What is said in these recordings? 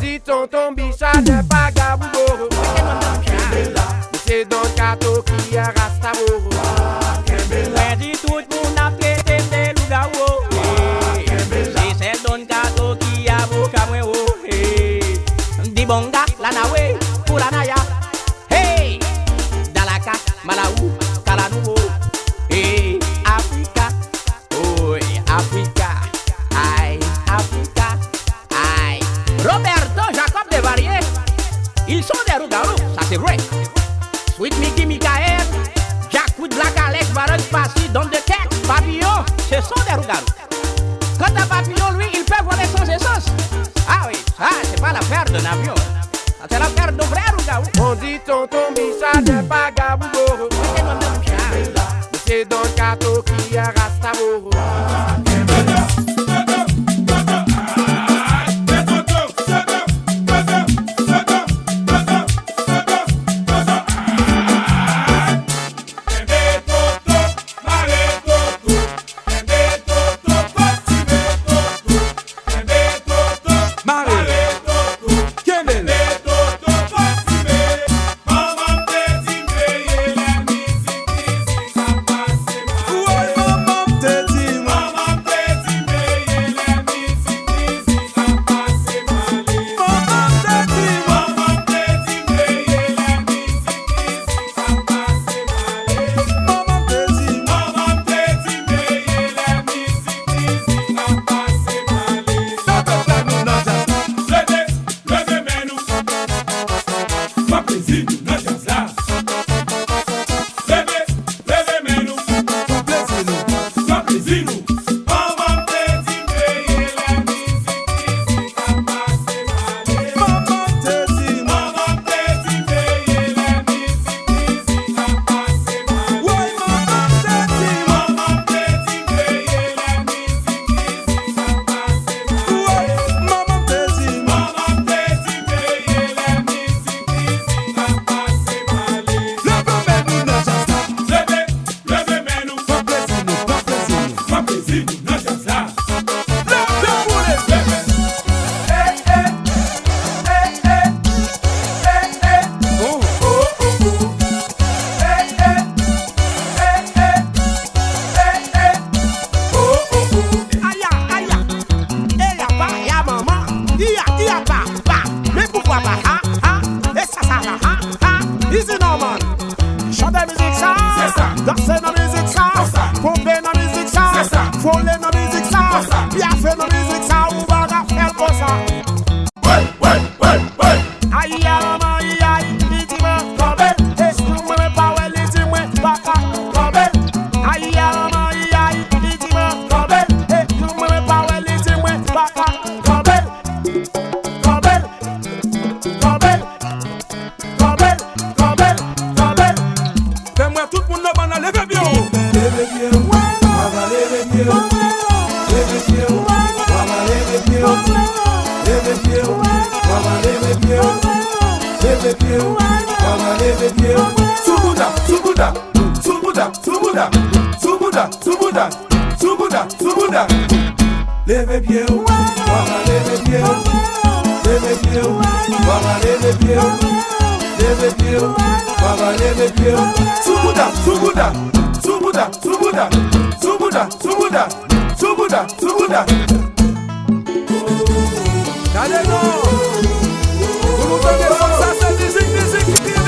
dit tonton Bichard n'est pas Gabouboro. C'est dans le gâteau qui a Rastaboro. On dit tout le monde a traité de loup-garou. Et c'est dans le gâteau qui a Bocamoué. Di bonga, la nawe, pour la naya. Hey! Dalaka, Malaou, Kalanouo. Hey! Africa. Oh, Africa. Aïe, Africa. Aïe. Roberto Jacob de Varier. Ils sont des loups-garous, ça c'est vrai. Sweet Mickey Michael, Jack Wood, Black Alex, Baron Passy, Don de Tech, Papillon, ce sont des loups-garous. Quant à Papillon, lui, il peut voler sans essence. Ah oui, ça, c'est pas l'affaire d'un avion. Ça, c'est l'affaire d'un vrai loup-garou. On dit tonton Bichard n'est pas Gabouboro. C'est dans le gâteau qui a Rastaboro. Leve pied, wama leve pied, leve pied, wama leve pied, leve pied, wama leve pied. Subuda, subuda, subuda, subuda, subuda, subuda, subuda, subuda. Allez non, vous nous donnez comme ça, c'est musique qui est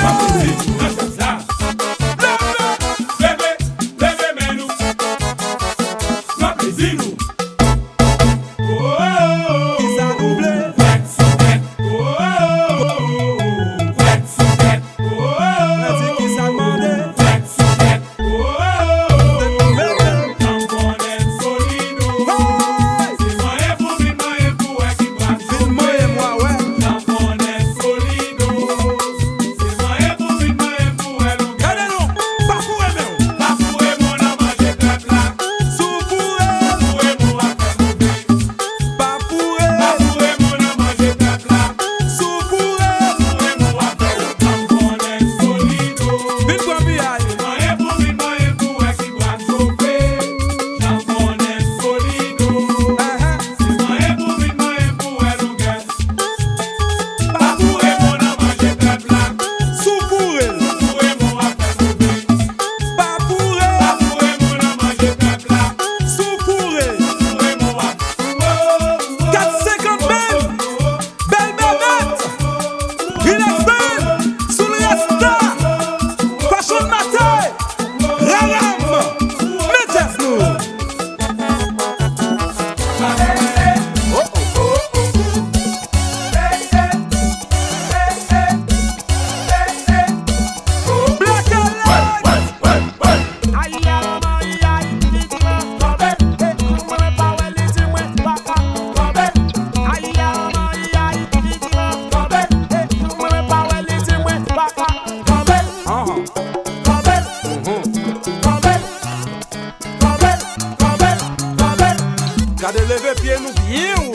lever pied nous bien haut.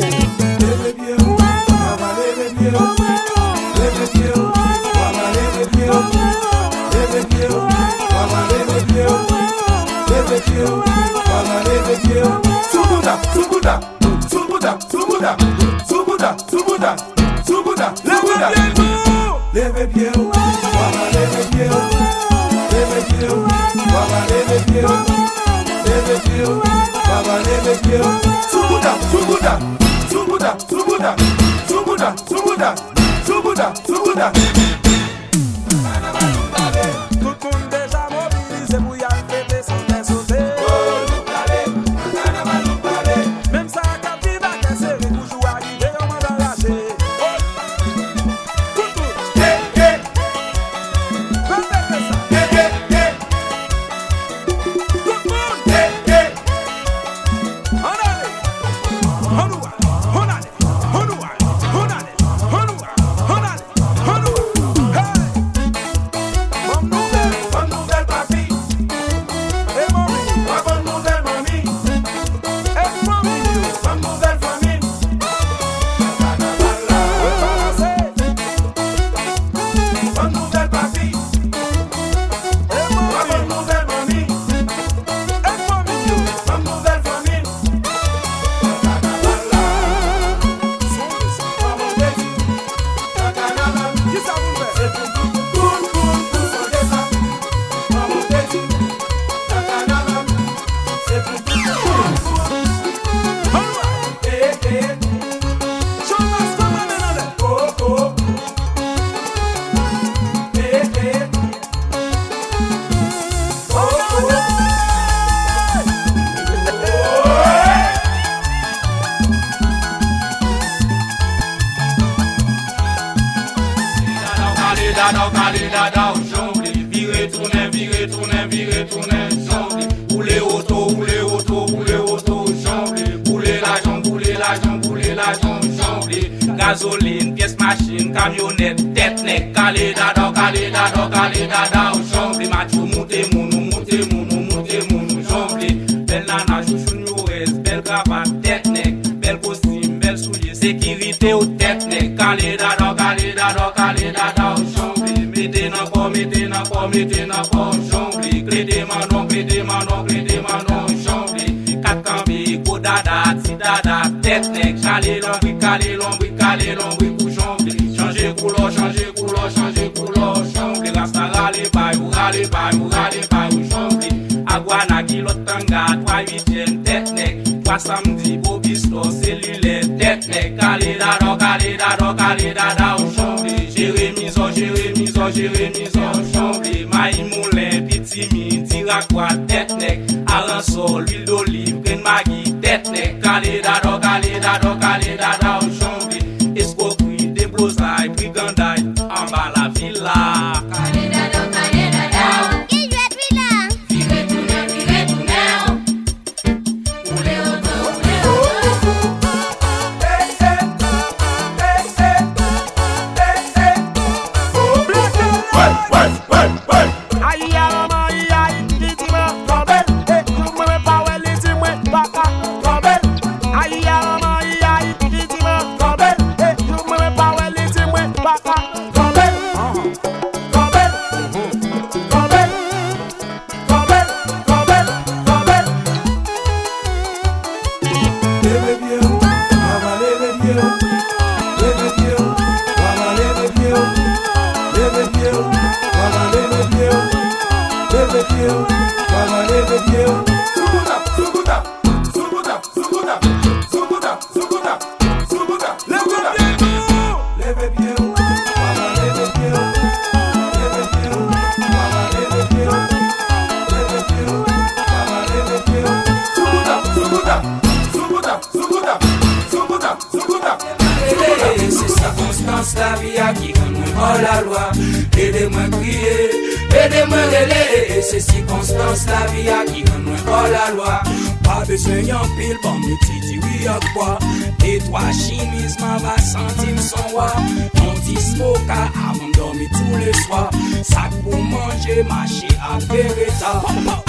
Lever pied haut, on va lever pied haut. Lever pied haut, on va lever pied haut. Lever pied haut, on va lever pied haut. Lever pied haut, on va lever pied haut. Subuda, subuda, subuda, subuda, subuda, subuda, subuda, subuda. Lever pied haut, on va lever pied haut. Lever pied haut, on va lever pied haut. Lever pied haut, on va lever pied haut. Subuda, subuda, subuda, subuda, subuda, subuda, subuda, subuda. Tout le monde déjà mobilisé pour y aller fêter sans sauter. Même ça, quand il va casser, les bouchons arrivent, on va l'arracher. Tout le Gasoline, pièce machine, camionnette, tête nec, calé dada, ou chambre, matou, monte mounou, chambre, belle nana, chouchou nouez, belle cravate, tête nec, belle costume, belle soulier, sécurité ou tête nec, calé dada, ou chambre, mettez nan corps, chambre, clé des manon, chambre, 4 cambés, go dada, ti dada, tête nec, calé l'ombre, couchon, changer couleur, chambre, rasta rale paille, chambre, aguana, kilot tanga, 3/8, tête nec, 3 samedi, beau bisto, cellulaire, tête nec, calé dada, chambre, Jérémison, chambre, maï moulin, petit mi, tirakwa, tête nec, aransol, l'huile d'olive, graine magui, tête nec, calé dada, chambre, escroquerie, déblosaille, brigandaille, en bas la villa. La vie à qui rend hors la loi. Aidez-moi crier, aidez-moi relayer. C'est circonstance la vie à qui rend hors la loi. Pas besoin y'en pile pour me titi oui à quoi. Et toi chimisme va sentir son roi. On dit petit smoka avant de dormir tous les soirs. Sac pour manger, marcher à Beretta.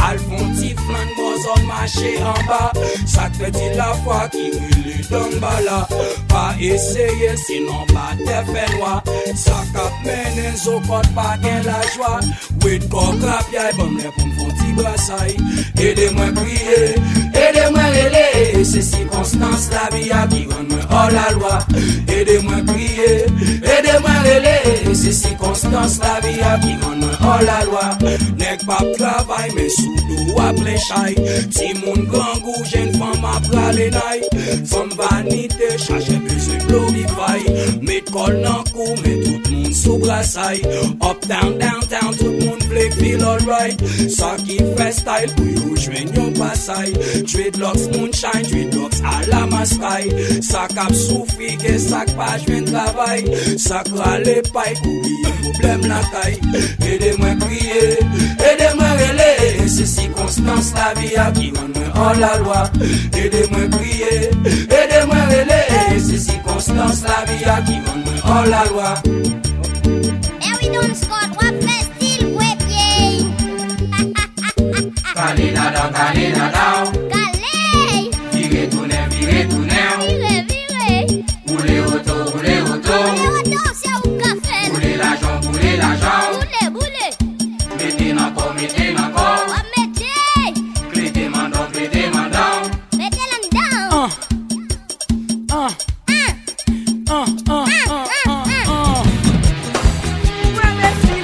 Alphonse flan, boson marcher en bas. Sac petit la foi qui roule dans bala. Pas essayer sinon pas te fait noir. Sac à mener, zo code pas gain la joie. Oui, coq à pied, bon les pour me faire petit brassaille. Aidez-moi prier, aidez-moi rêler. C'est circonstance la vie à qui rend moi hors la loi. Aidez-moi prier, aidez-moi rêler. C'est circonstance la vie à qui rend moi hors la loi. Nèg pas travail mais sous dos à plein chai. Si mon grand goût j'ai une femme à praler naï. Femme vanité chercher besoin glorify. Met col dans cou mais tout le monde sous brassaille. Up down downtown tout le monde play feel alright. Ça qui fait style pour you joindre yon passaille. Dreadlocks moonshine, dreadlocks à la mascaille. Ça cap souffri que ça pas joindre travail. Ça crale paille pour oublier problème la caille. Aidez-moi prier, aidez-moi rêler. C'est circonstance la vie à qui rend moi hors la loi. Aidez-moi prier, aidez-moi rêler. C'est circonstance la vie à qui rend moi hors la loi. Et oui donc Scott, what fait style ouais bien. Calé là-dedans. Calé. Virez tourner. Viré. Roulez auto. Roulé auto, c'est un café. Roulez l'argent. Boulé. Mettez dans corps. On mettez. Clété mandant. Mettez là-dedans. Remercie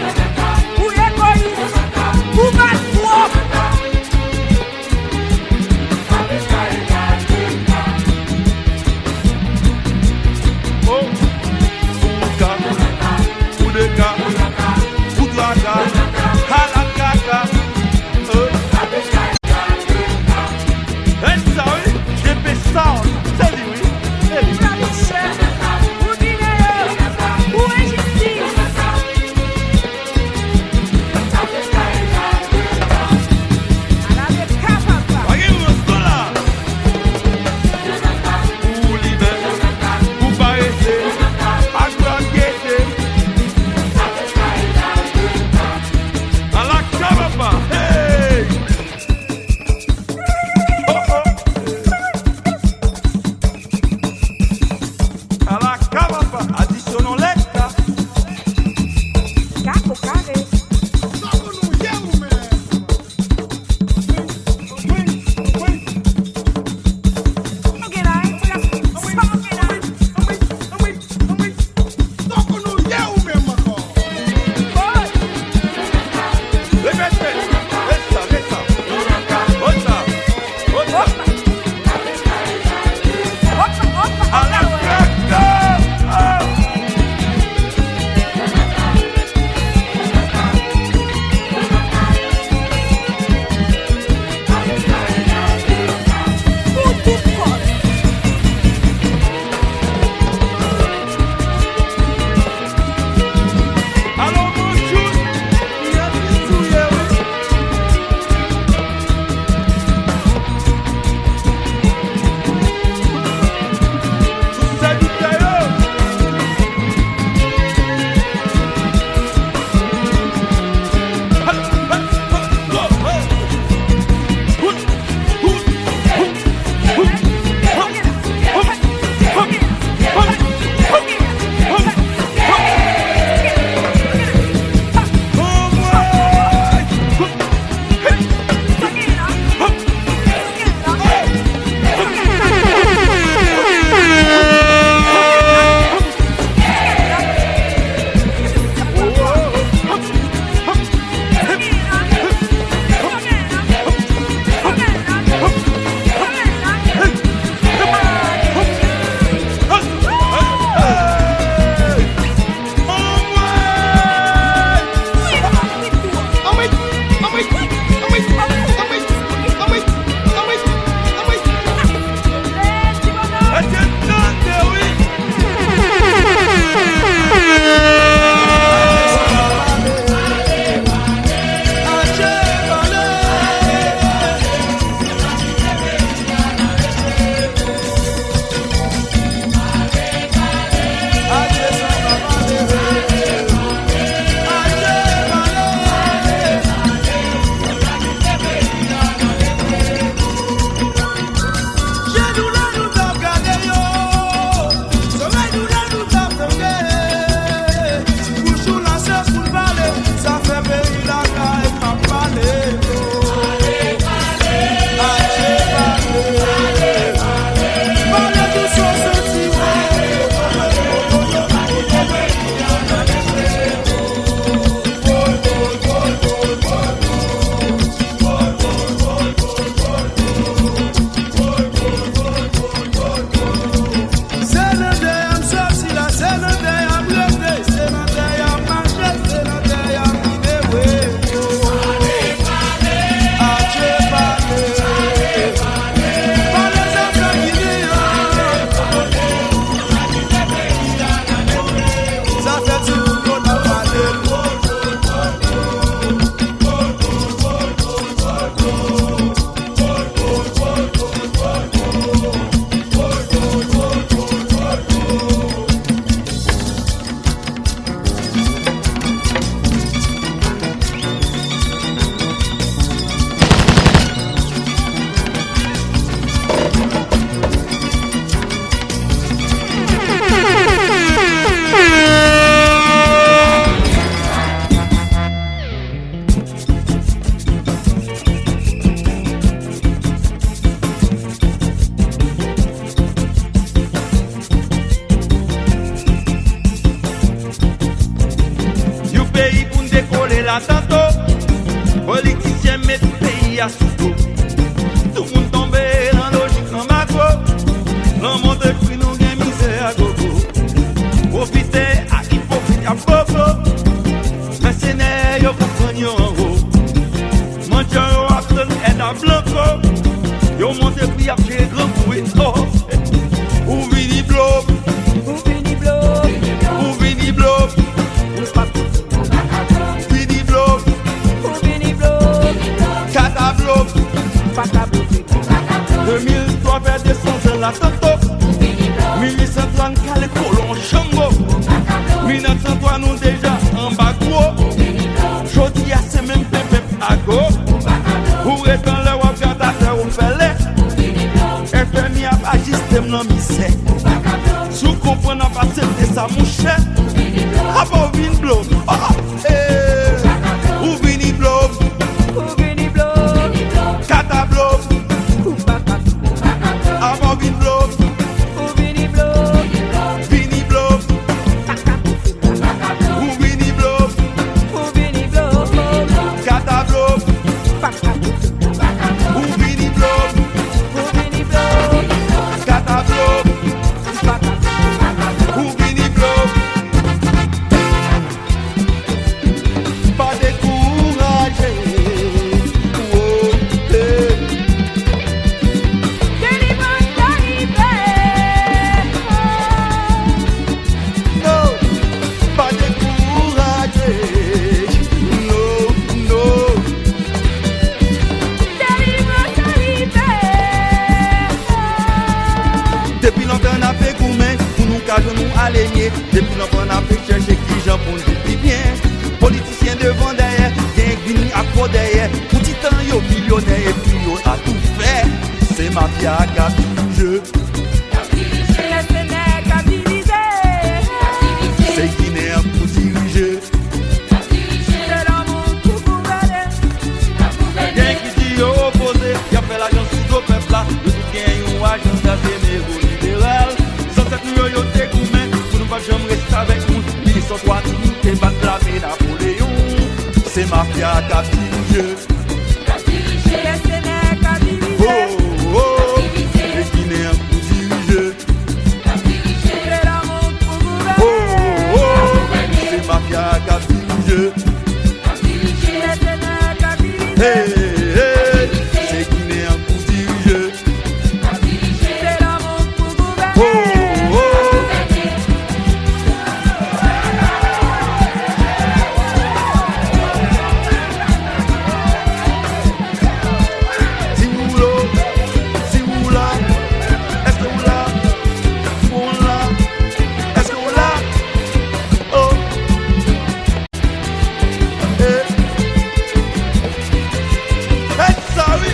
là tantôt, politiciens mettent le pays à sous-dos. Tout le monde tombe en logique, en macro. L'on monte le prix, nous gagne misère à gogo. Profitez à qui profite à popo. Mercenaires, yo comprennent yo en haut. Mendiant yo apte aide à blanco. Yo monte le prix à pied grand pour une hausse. Ou vini blob, Ou vini blob, ou vini blob, vini blob, ou vini blob, cata blob. pas qu'à bloquer. 2003 vers 200 ans la tantôt. 1830 le colon Chango. 1903 nous déjà en bas gros. Jodi à c'est même peuple à go. Pour étant le wap gata terre ou fele. FMI a pas système non misère. Sous comprendre pas c'est ça mon cher. A pas vin blow. Ou vini blow. Ou vini blob, Kata blow. ou pas qu'à A pas vin blow. ou vini blob, Vini blow. Ou vini blow. ou vini blob, Kata blow. pas qu'à Ou vini blow. ou vini blob, Kata blow. pas qu'à Ou vini blow. Pas découragé. Oh, eh. délivrance d'arriver. Non, pas découragé. Non, non. Délivrance d'arriver. Depuis longtemps on a fait gourmet, pour nous cacher nous aligner. Depuis longtemps on a fait chercher qui j'en pour nous plus bien. Politiciens devant derrière, gang vini à fond derrière. Pour titan yo millionnaire et puis yo a tout fait. C'est mafia qui a jeu, Les Sénèques à diviser. c'est Guinéen pour diriger. C'est l'amour pour gouverner. Gang qui dit yo opposé, qui a fait l'agence sous le peuple là. Le tout gagne un agenda généraux libéral. Sans cette nous yo te gourmet, pour nous pas jamais rester avec nous. 1803 nous te battre la paix Napoléon. C'est mafia qui a dirigé. Les Sénèques à Oh, diviser. oh, les Guinéens pour diriger. C'est l'amour pour Oh, gouverner. oh, c'est mafia qui a dirigé. Les Sénèques à diviser. Hey, hey, c'est Guinéens pour diriger. C'est l'amour pour Oh, gouverner. oh, si vous là, est-ce que vous là, vous là, est-ce que vous là, oh, hey, sorry.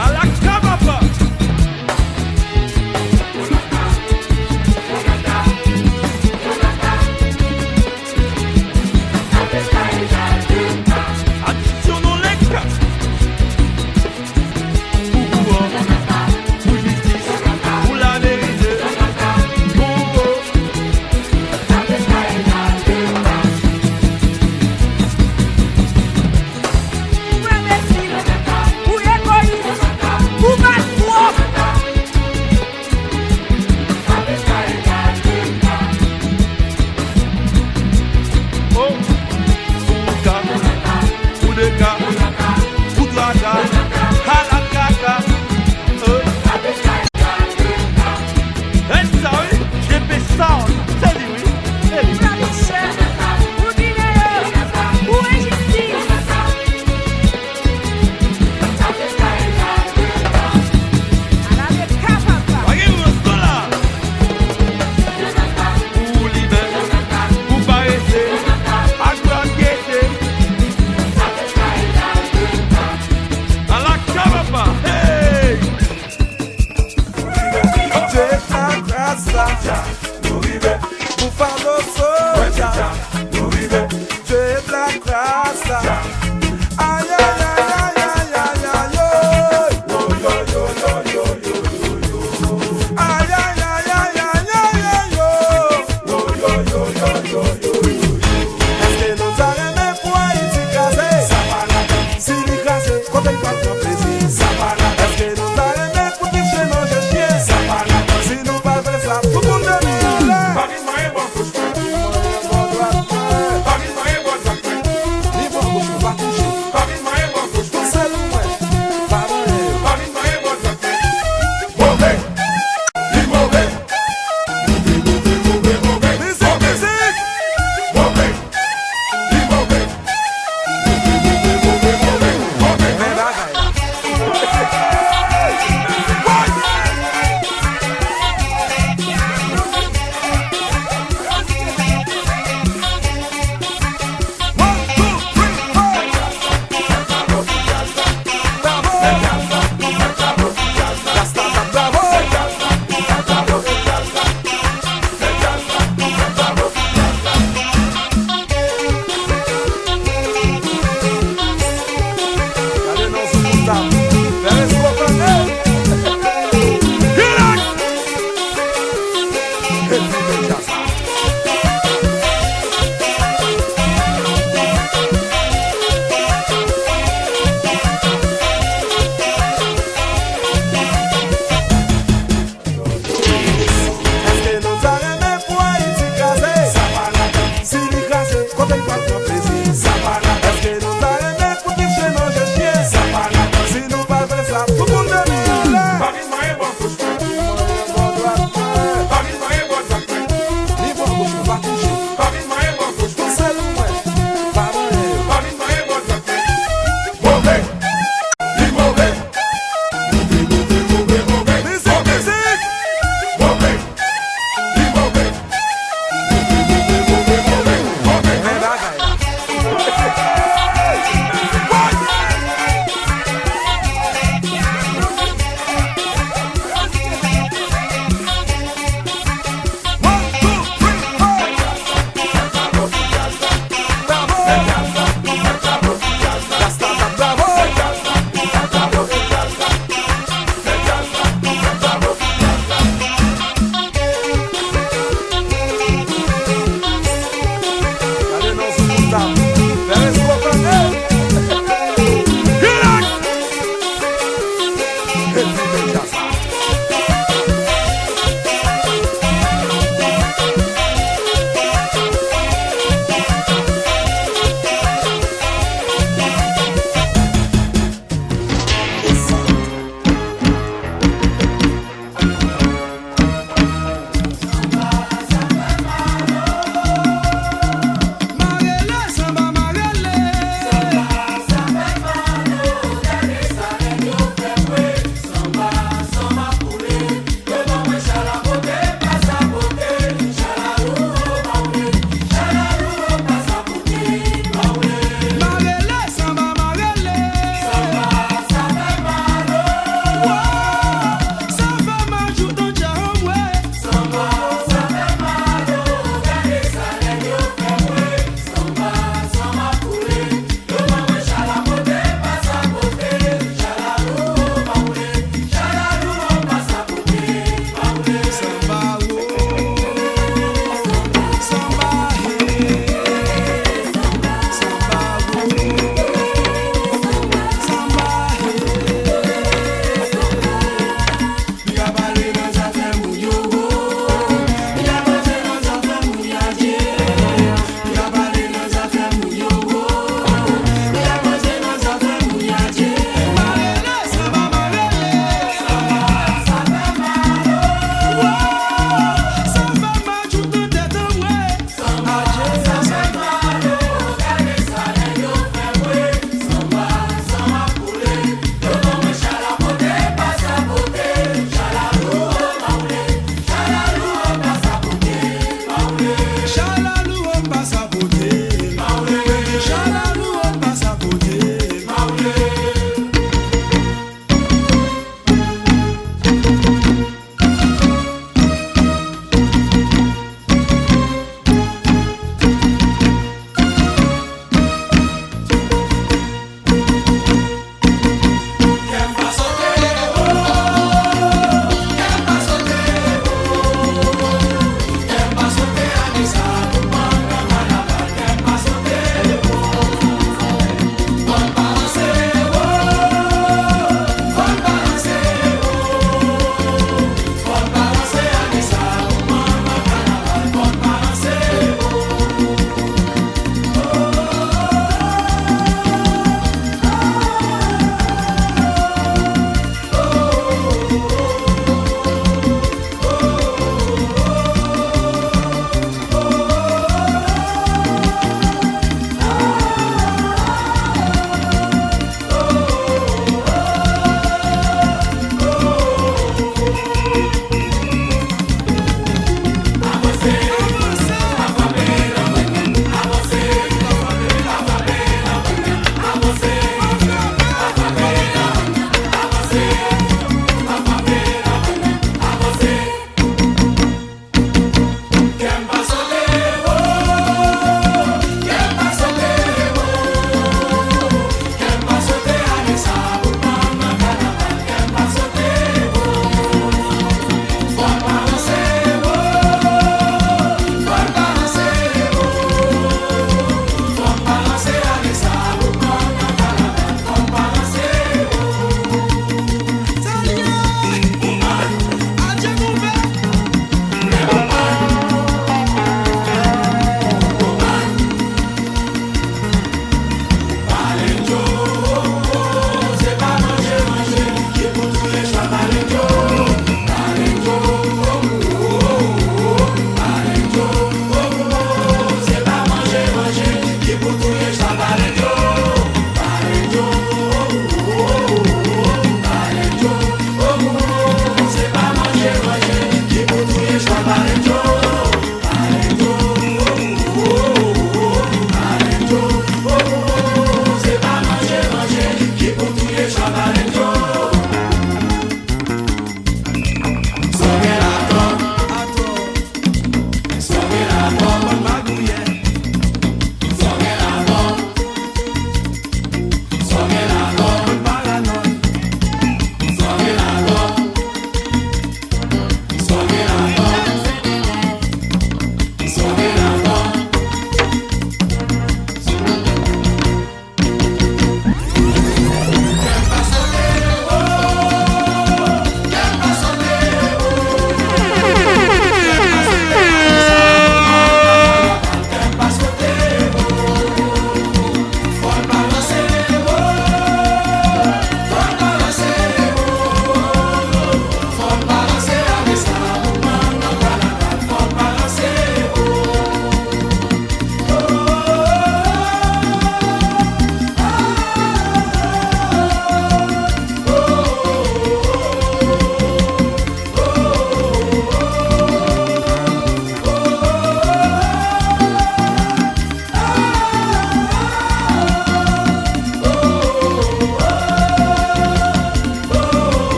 À la cabapa. Additionnons les cas. Pour pouvoir, pour justice, pour la vérité. Oh, oh. Ou imbécile, ou égoïste, ou malfront. Oh, pour cas, pour des cas.